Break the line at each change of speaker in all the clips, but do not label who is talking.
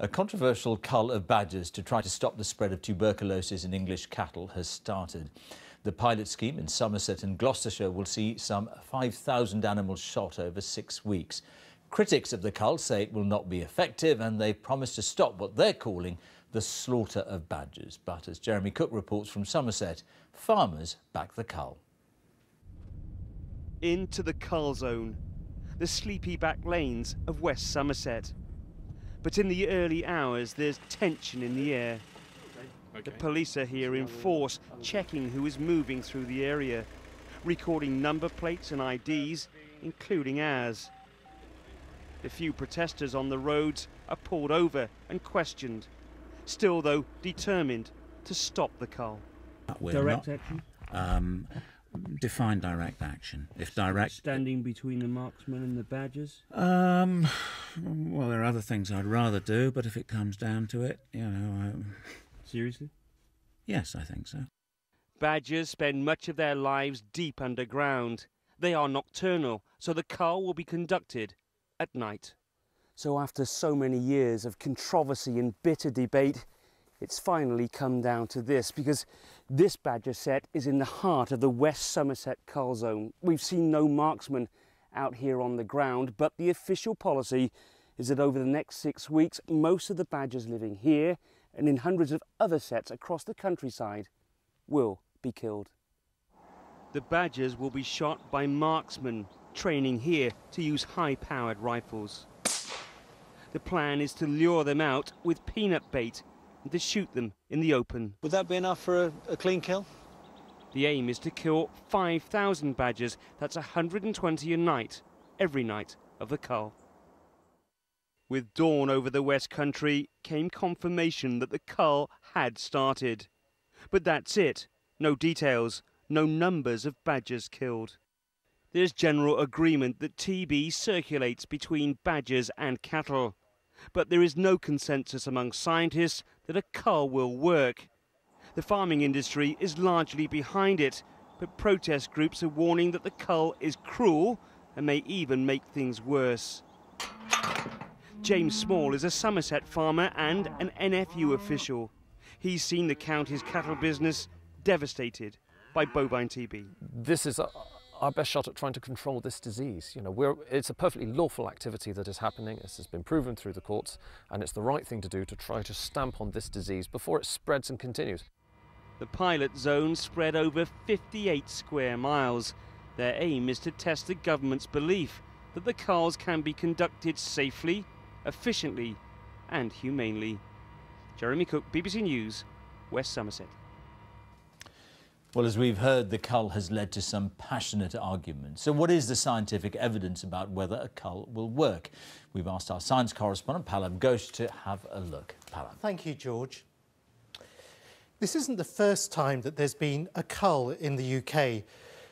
A controversial cull of badgers to try to stop the spread of tuberculosis in English cattle has started. The pilot scheme in Somerset and Gloucestershire will see some 5,000 animals shot over 6 weeks. Critics of the cull say it will not be effective, and they promise to stop what they're calling the slaughter of badgers. But as Jeremy Cook reports from Somerset, farmers back the cull.
Into the cull zone, the sleepy back lanes of West Somerset. But in the early hours, there's tension in the air. The police are here in force, checking who is moving through the area, recording number plates and IDs, including ours. The few protesters on the roads are pulled over and questioned, still, though, determined to stop the cull.
Direct action? Define direct action. If direct...
Standing between the marksman and the badgers?
Well, there are other things I'd rather do, but if it comes down to it, you know...
Seriously?
Yes, I think so.
Badgers spend much of their lives deep underground. They are nocturnal, so the cull will be conducted at night. So after so many years of controversy and bitter debate, it's finally come down to this, because this badger set is in the heart of the West Somerset cull zone. We've seen no marksmen out here on the ground, but the official policy is that over the next 6 weeks, most of the badgers living here and in hundreds of other sets across the countryside will be killed. The badgers will be shot by marksmen training here to use high-powered rifles. The plan is to lure them out with peanut bait and to shoot them in the open.
Would that be enough for a clean kill?
The aim is to kill 5,000 badgers. That's 120 a night, every night of the cull. With dawn over the West Country came confirmation that the cull had started. But that's it. No details, no numbers of badgers killed. There's general agreement that TB circulates between badgers and cattle. But there is no consensus among scientists that a cull will work. The farming industry is largely behind it, but protest groups are warning that the cull is cruel and may even make things worse. James Small is a Somerset farmer and an NFU official. He's seen the county's cattle business devastated by bovine TB.
This is our best shot at trying to control this disease. You know, it's a perfectly lawful activity that is happening. This has been proven through the courts, and it's the right thing to do to try to stamp on this disease before it spreads and continues.
The pilot zone spread over 58 square miles. Their aim is to test the government's belief that the culls can be conducted safely, efficiently and humanely. Jeremy Cook, BBC News, West Somerset.
Well, as we've heard, the cull has led to some passionate arguments. So what is the scientific evidence about whether a cull will work? We've asked our science correspondent, Pallav Ghosh, to have a look. Pallav.
Thank you, George. This isn't the first time that there's been a cull in the UK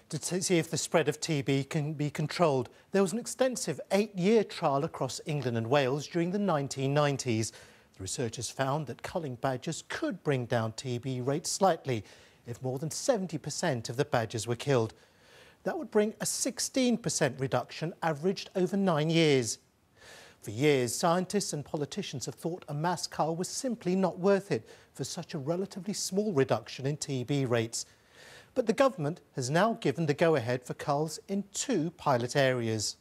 to see if the spread of TB can be controlled. There was an extensive 8-year trial across England and Wales during the 1990s. The researchers found that culling badgers could bring down TB rates slightly if more than 70% of the badgers were killed. That would bring a 16% reduction averaged over 9 years. For years, scientists and politicians have thought a mass cull was simply not worth it for such a relatively small reduction in TB rates. But the government has now given the go-ahead for culls in 2 pilot areas.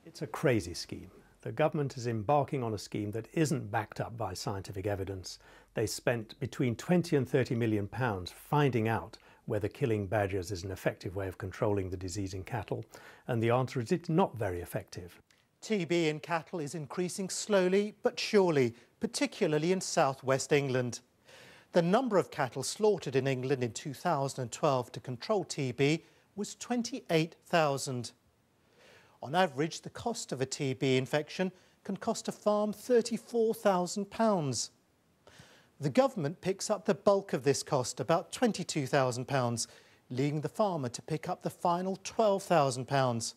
It's a crazy scheme. The government is embarking on a scheme that isn't backed up by scientific evidence. They spent between 20 and 30 million pounds finding out whether killing badgers is an effective way of controlling the disease in cattle, and the answer is it's not very effective.
TB in cattle is increasing slowly but surely, particularly in southwest England. The number of cattle slaughtered in England in 2012 to control TB was 28,000. On average, the cost of a TB infection can cost a farm £34,000. The government picks up the bulk of this cost, about £22,000, leaving the farmer to pick up the final £12,000.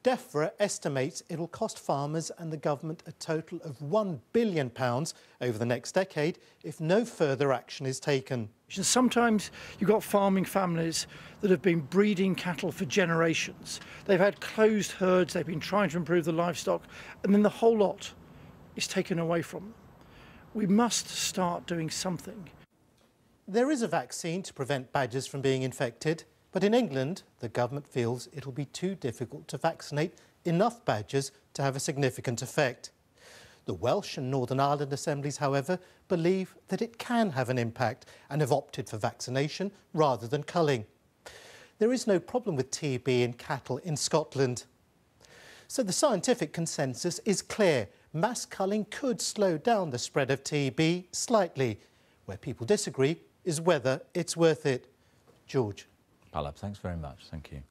DEFRA estimates it'll cost farmers and the government a total of £1 billion over the next decade if no further action is taken.
Sometimes you've got farming families that have been breeding cattle for generations. They've had closed herds, they've been trying to improve the livestock, and then the whole lot is taken away from them. We must start doing something.
There is a vaccine to prevent badgers from being infected, but in England, the government feels it'll be too difficult to vaccinate enough badgers to have a significant effect. The Welsh and Northern Ireland assemblies, however, believe that it can have an impact and have opted for vaccination rather than culling. There is no problem with TB in cattle in Scotland. So the scientific consensus is clear. Mass culling could slow down the spread of TB slightly. Where people disagree is whether it's worth it. George.
Palab, thanks very much. Thank you.